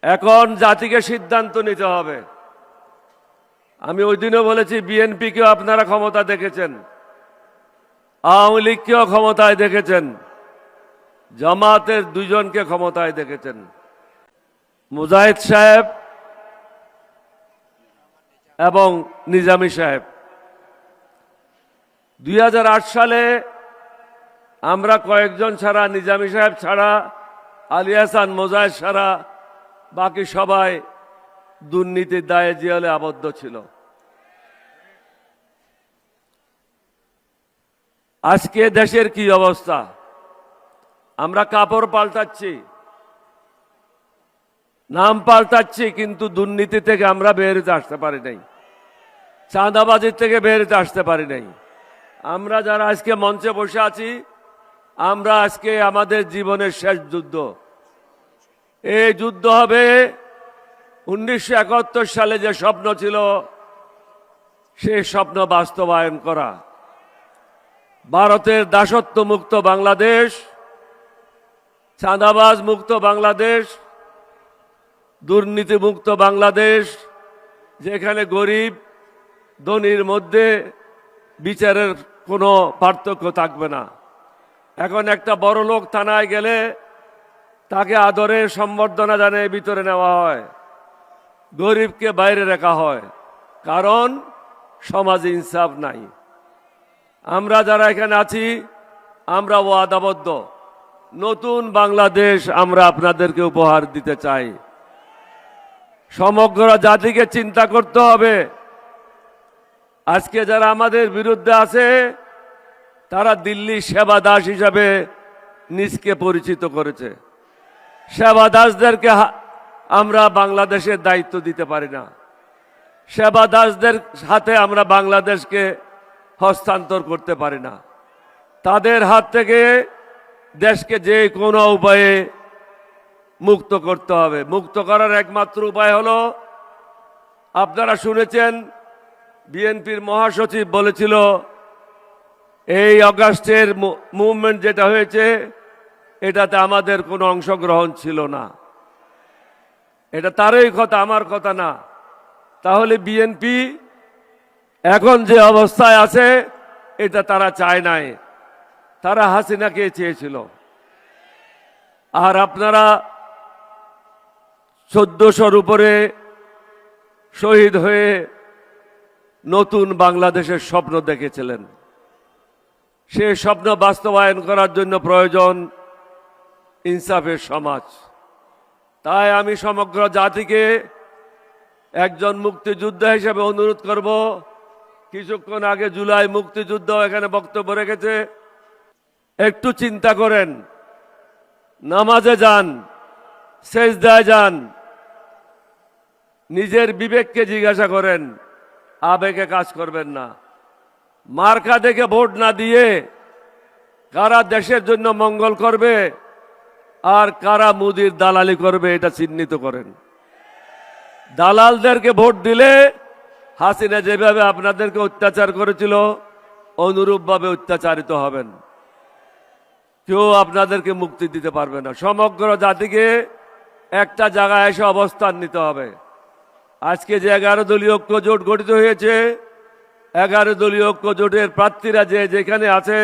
এখন জাতিকে সিদ্ধান্ত নিতে হবে। আমি ওই দিনও বলেছি, বিএনপিকেও আপনারা ক্ষমতা দেখেছেন, আওয়ামী লীগকেও ক্ষমতায় দেখেছেন, জামাতের দুইজনকে ক্ষমতায় দেখেছেন। মুজাহিদ সাহেব এবং নিজামী সাহেব 2008 সালে আমরা কয়েকজন ছাড়া, নিজামী সাহেব ছাড়া, আলী হাসান, মুজাহিদ ছাড়া বাকি সবাই দুর্নীতির দায়ে জেলে আবদ্ধ ছিল। আজকে দেশের কি অবস্থা? আমরা কাপড় পাল্টাচ্ছি, নাম পাল্টাচ্ছি, কিন্তু দুর্নীতি থেকে আমরা বের হতে আসতে পারি নাই, চাঁদাবাজির থেকে বের হতে আসতে পারি নাই। আমরা যারা আজকে মঞ্চে বসে আছি, আমরা আজকে আমাদের জীবনের শেষ যুদ্ধ। এই যুদ্ধ হবে 1971 সালে যে স্বপ্ন ছিল, সেই স্বপ্ন বাস্তবায়ন করা। ভারতের দাসত্ব মুক্ত বাংলাদেশ, চাঁদাবাজ মুক্ত বাংলাদেশ, দুর্নীতি মুক্ত বাংলাদেশ, যেখানে গরিব ধনীর মধ্যে বিচারের কোনো পার্থক্য থাকবে না। এখন একটা বড় লোক থানায় গেলে তাকে আদরের সম্বর্ধনা জানিয়ে ভিতরে নেওয়া হয়, গরিবকে বাইরে রাখা হয়, কারণ সমাজে ইনসাফ নাই। আমরা যারা এখানে আছি, আমরা ওয়াদাবদ্ধ, নতুন বাংলাদেশ আমরা আপনাদেরকে উপহার দিতে চাই। সমগ্র জাতিকে চিন্তা করতে হবে। আজকে যারা আমাদের বিরুদ্ধে আছে, তারা দিল্লি সেবা দাস হিসাবে নিজকে পরিচিত করেছে। সেবা দাসদেরকে আমরা বাংলাদেশের দায়িত্ব দিতে পারি না। সেবা দাসদের হাতে আমরা বাংলাদেশকে হস্তান্তর করতে পারি না। তাদের হাত থেকে দেশকে যে কোনো উপায়ে মুক্ত করতে হবে। মুক্ত করার একমাত্র উপায় হলো, আপনারা শুনেছেন বিএনপির মহাসচিব বলেছিল, এই অগাস্টের মুভমেন্ট যেটা হয়েছে, এটাতে আমাদের কোনো অংশগ্রহণ ছিল না। এটা তারই কথা, আমার কথা না। তাহলে বিএনপি এখন যে অবস্থায় আছে, এটা তারা চায় নাই, তারা হাসিনাকে চেয়েছিল। আর আপনারা 1400-র উপরে শহীদ হয়ে নতুন বাংলাদেশের স্বপ্ন দেখেছিলেন। সে স্বপ্ন বাস্তবায়ন করার জন্য প্রয়োজন ইনসাফের সমাজ। তাই আমি সমগ্র জাতিকে একজন মুক্তিযোদ্ধা হিসেবে অনুরোধ করব। কিছুক্ষণ আগে জুলাই মুক্তিযুদ্ধ এখানে বক্তব্য রেখেছে, একটু চিন্তা করেন, নামাজে যান, সেজদায় যান, নিজের বিবেককে জিজ্ঞাসা করেন, আবেগে কাজ করবেন না। মার্কা দেখে ভোট না দিয়ে কারা দেশের জন্য মঙ্গল করবে আর কারা মুদির দালালি করবে, এটা চিহ্নিত করেন। দালালদেরকে ভোট দিলে হাসিনা যেভাবে আপনাদেরকে অত্যাচার করেছিল, অনুরূপভাবে অত্যাচারিত হবেন। কেউ আপনাদেরকে মুক্তি দিতে পারবে না। সমগ্র জাতিকে একটা জায়গায় এসে অবস্থান নিতে হবে। আজকে যে 11 দলীয় ঐক্য জোট গঠিত হয়েছে, 11 দলীয় ঐক্য জোটের প্রার্থীরা যে যেখানে আছে,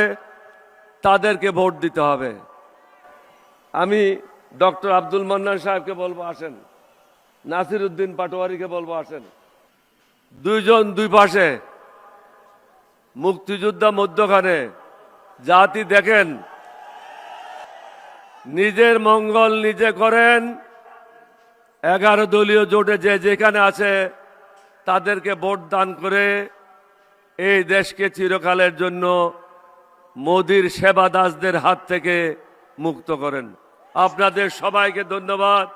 তাদেরকে ভোট দিতে হবে। আমি ডক্টর আব্দুল মান্নান সাহেবকে বলবো আসেন, নাসির উদ্দিন পাটোয়ারিকে বলবো আসেন। দুইজন দুই পাশে, মুক্তিযোদ্ধা মধ্যখানে। জাতি দেখেন, নিজের মঙ্গল নিজে করেন। 11 দলীয় জোটে যে যেখানে আছে, তাদেরকে ভোট দান করে এই দেশকে চিরকালের জন্য মোদির সেবা দাসদের হাত থেকে মুক্ত করেন। আপনাদের সবাইকে ধন্যবাদ।